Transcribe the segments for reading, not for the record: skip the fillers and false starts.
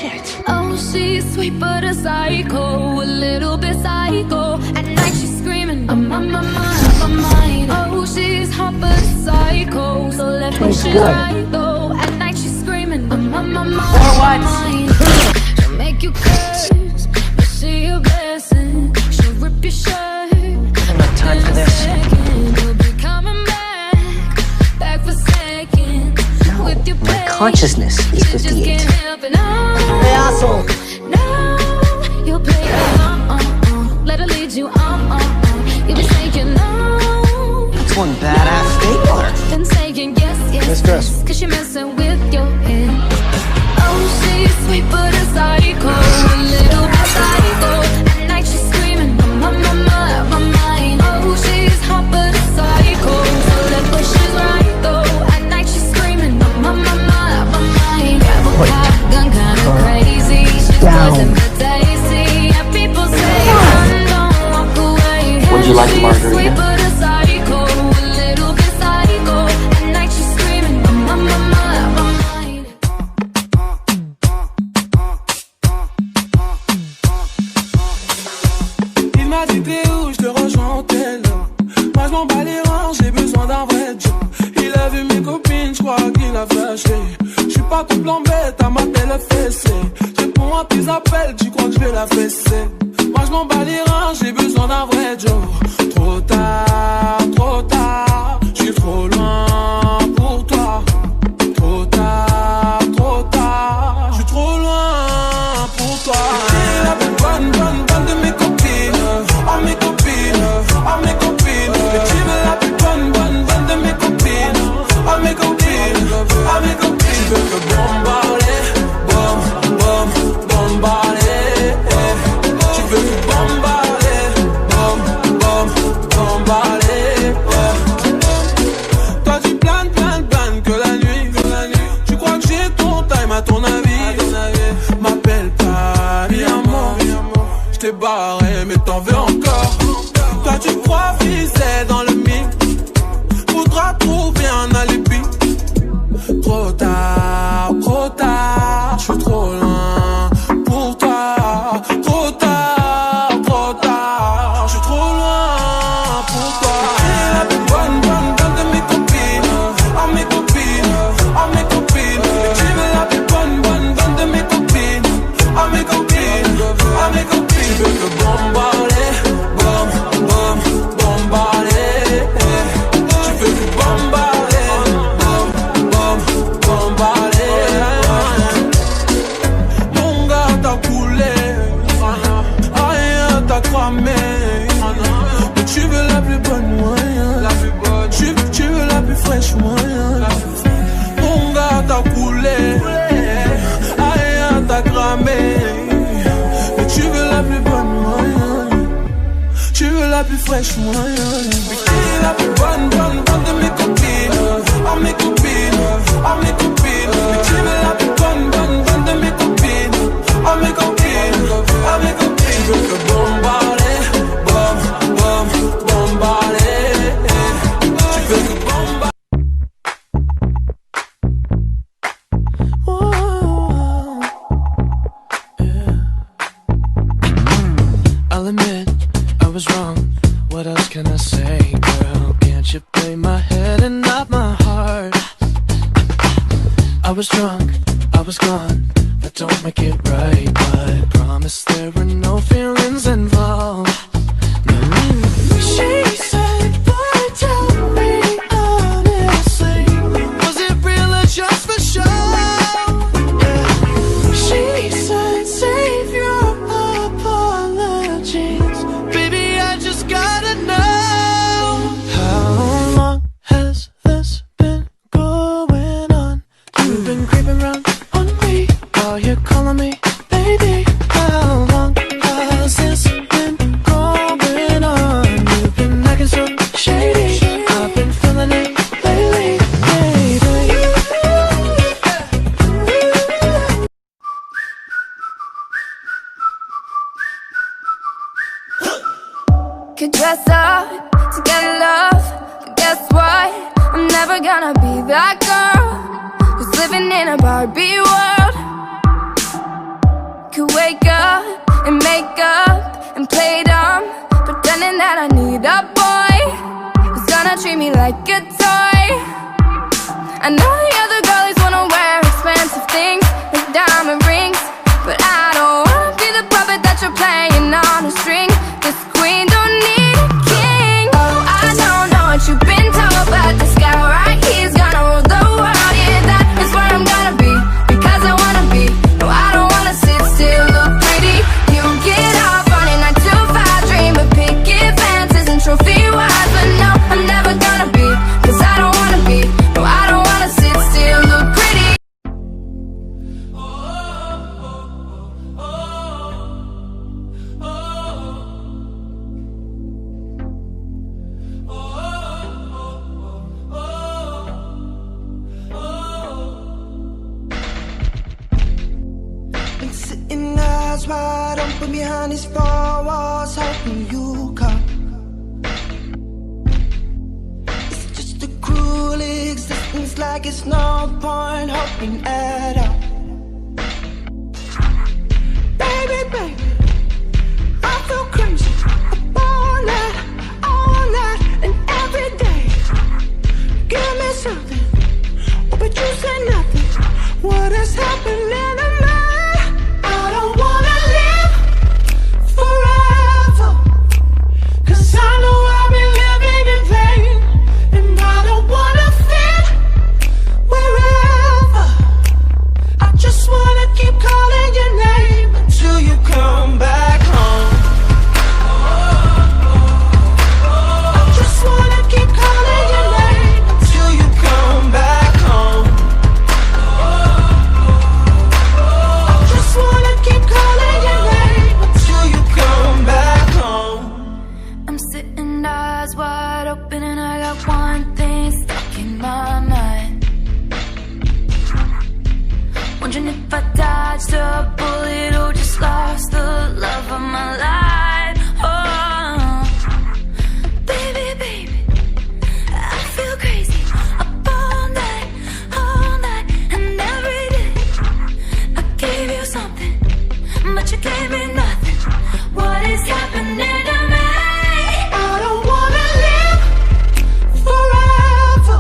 shit. Oh, she's sweet but a psycho, a little bit psycho. At night she's screaming, I'm on my mind. Oh, she's hot but a psycho, so left me she's right though. At night she's screaming, I'm on my mind. She'll make you curse, but she a blessing. She'll rip your shirt. I don't have time for this. You'll be coming back for seconds. With your My consciousness is 58. Hey, asshole! No, you'll play let her lead you you'll be saying no. That's one badass stapler. Then saying yes, Chris. cause you're messing with your head. Oh, she's sweet but a psycho, a little bit psycho. At night she's screaming, my mind. Oh, she's hot but a psycho, so left but she's right though. At night she's screaming, my mind. Grab a pop gun, kinda crazy. She's buzzing but tasty. And people say, run, don't walk away. Would you like a She's margarita? sweet but a psycho, a little bit psycho. At night she's screaming, my mind. Il m'a dit t'es où, je te rejoins au tel. Moi je m'en bats les reins, j'ai besoin d'un vrai job. Il a vu mes copines, je crois qu'il a flashé. Je suis pas tout blanc bête, à ma telle fessée. Je réponds à tes appels, tu crois que je vais la fesser. Moi je m'en bats les reins, j'ai besoin d'un vrai job. Trop tard, je suis trop loin pour toi. Trop tard, je suis trop loin pour toi. T'es la plus bonne de mes copines. Oh mes copines, oh mes copines. Mais tu veux la plus bonne de mes copines. Oh mes copines, oh mes copines. Tu veux que bombarder, bombarder. Tu veux que bombarder, bombarder. Toi tu planes que la nuit. Tu crois que j'ai ton time à ton avis. M'appelle pas mi amor. J't'ai barré mais t'en veux encore. Toi tu crois viser dans le mix. Faudra trouver un alibi. Trop tard, j'suis trop loin pour toi. Trop tard, j'suis trop loin pour toi. T'es la plus bonne de mes copines. Oh mes copines, oh mes copines. Mais tu veux la plus bonne de mes copines. Oh mes copines, oh mes copines. Tu veux que bombarder, bombarder. Tu veux que bombarder, bombarder. Mon gars t'a coulé, rien t'a cramé. Mais tu veux la plus bonne moyen. Tu veux la plus fraîche moyen. Mon gars t'a coulé, rien t'a cramé. Mais tu veux la plus bonne moyen. Tu veux la plus fraîche moyen. Mais t'es la plus bonne de mes copines. Oh mes copines, oh mes copines. Mais tu veux la plus bonne de mes copines. Oh mes copines, oh mes copines. Tu veux que bombarder, bombarder. Tu veux que bombarder. I'll admit I was wrong. What else can I say, girl? Can't you play my head and not my heart? I was drunk, I was gone. That don't make it right, but promise there were no feelings involved. No. She said, boy, tell me honestly, was it real or just for show? Yeah. She said, save your apologies. Baby, I just gotta know. How long has this been going on? You've been creeping around on me while you're calling me baby. How long has this been going on? You've been acting so shady. I've been feeling it lately, baby. Could dress up to get love, but guess what? I'm never gonna be that girl who's living in a Barbie world. treat me like a toy. I know the other girlies wanna wear expensive things like diamond rings, but I don't wanna be the puppet that you're playing on a string. This queen don't need a king. Oh, I don't know what you've been told, but this guy right here's gonna rule the world. Yeah, that is where I'm gonna be, because I wanna be. No, I don't wanna sit still, look pretty. You get off on a 9 to 5 dream of picket fences and trophy wives, but no, I'm never gonna be, cause I don't wanna be. No, I don't wanna sit still, look pretty. Been sitting eyes wide open behind these four walls, hoping you come. It's just a cruel existence, like it's no point hoping at all. Baby, baby, I feel crazy up all night, and every day. Give me something, oh, but you say nothing. What is happening to me? I don't wanna live forever, 'cause I know I've been living in vain, and I don't wanna fit wherever. I just wanna keep calling your name until you come back home. I just wanna keep calling your name until you come back home. I just wanna keep calling your name until you come back home. I'm sitting eyes wide open and I got one thing stuck in my mind. Wondering if I dodged a bullet or just lost the love of my life. Oh, baby, baby, I feel crazy up all night, and every day. I gave you something, but you gave me nothing. What is happening to me? I don't wanna live forever,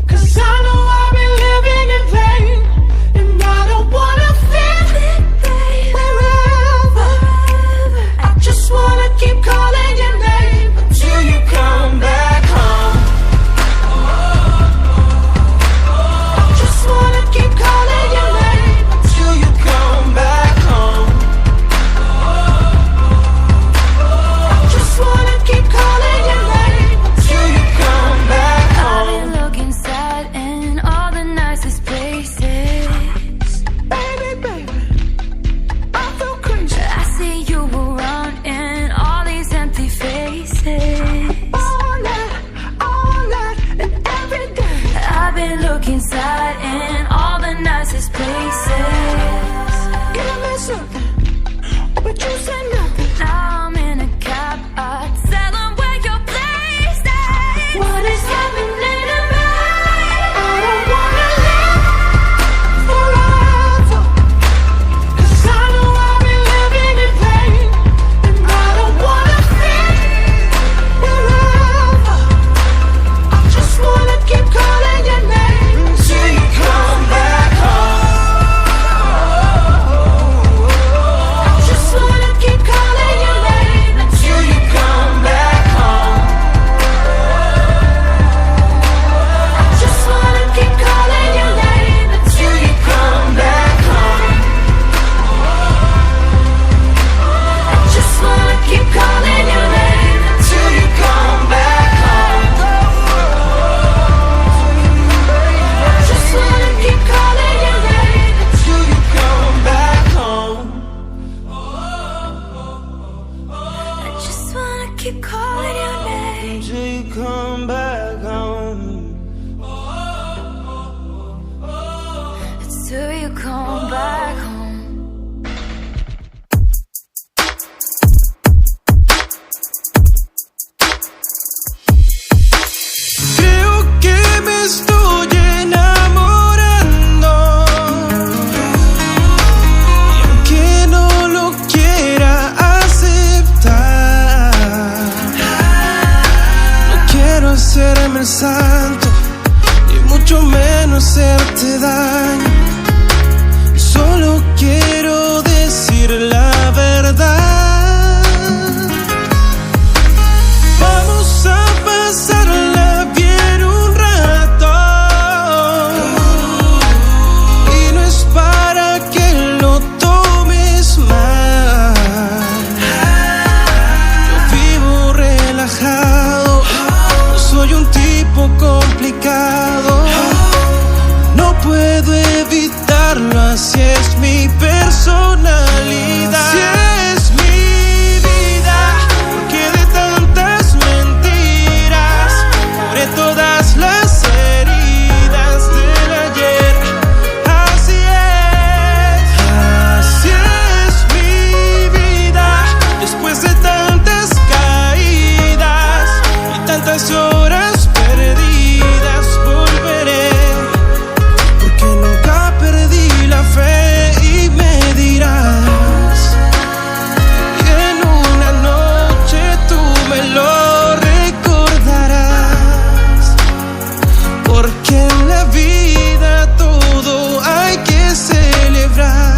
'cause I know I've been living in vain, and I don't wanna fit wherever. I just wanna keep calling your name until you come back home. I just wanna keep calling your name until you come back home. I just wanna keep calling your name until you come back I've home. been looking sad in all the nicest places. Baby, baby, I feel crazy. I see you around in all these empty faces. All night, and every day. I've been looking sad in all the nicest places. Give me something, oh, but you say nothing. Now I'm in a cab, I tell them where your place is. What is happening to me? I don't wanna live forever, 'cause I know I've been living in vain, and I don't wanna fit wherever. I just wanna keep calling your name until you come back home. I just wanna keep calling santo, ni mucho menos hacerte daño. Solo quiero decir la verdad. Vamos a pasarla bien un rato, y no es para que lo tomes mal. Yo vivo relajado, no soy un tipo complicado. No puedo evitarlo, así es mi personalidad. Así es mi vida, porque de tantas mentiras cubre todas las heridas del ayer. Así es mi vida, después de tantas caídas y tantas horas perdidas, volveré. Porque nunca perdí la fe y me dirás, y en una noche tú me lo recordarás. Porque en la vida todo hay que celebrar.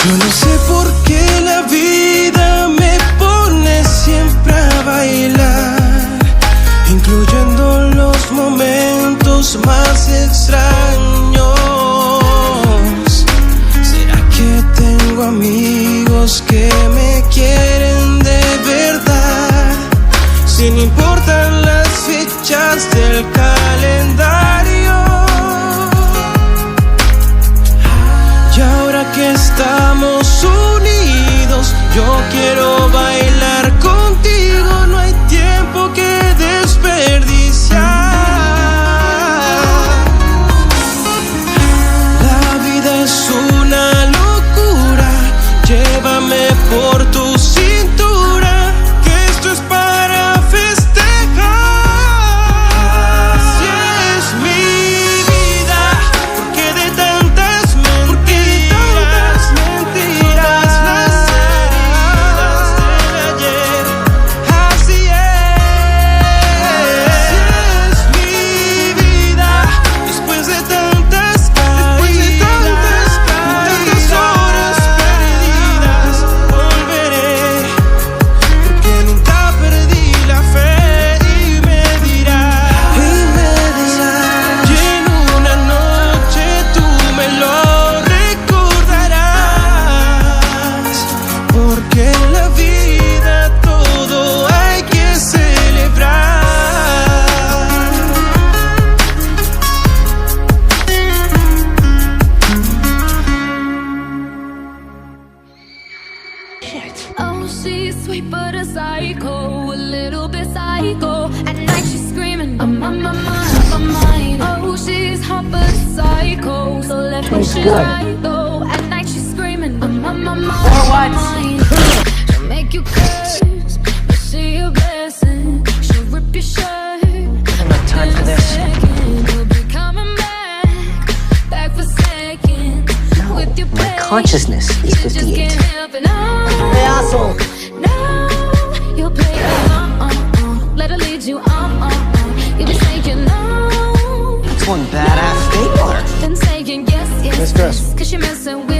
Yo no sé por qué la vida me pone siempre a bailar, incluyendo los momentos más extraños. ¿Será que tengo amigos que me quieren de verdad? Sin importar las fechas del calendario. Y ahora que estamos unidos, yo quiero bailar contigo. No hay tiempo que desperdiciar. La vida es una locura. Llévame por tu cintura, que esto es para festejar. Así es mi vida, porque de tantas mentiras, las heridas del ayer. Así es mi vida, después de tantas caídas, tantas horas perdidas, volveré. Porque nunca perdí la fe y me dirás, y en una noche tú me lo recordarás. Porque en la vida todo hay que celebrar. Oh, she's sweet but a psycho, a little bit psycho. At night she's screaming, I'm on my mind. Oh, she's hot but a psycho, so left when she's right though. At night she's screaming, I'm on my mind. She'll make you curse, but she a blessing. She'll rip your shirt. I don't have time for this. You'll be coming back for seconds. With your My consciousness is you just 58. can't help it. No, Hey, asshole. no, you'll play let her lead you you'll be saying no, That's one badass stapler. then saying yes, Miss Chris. cause you're messing with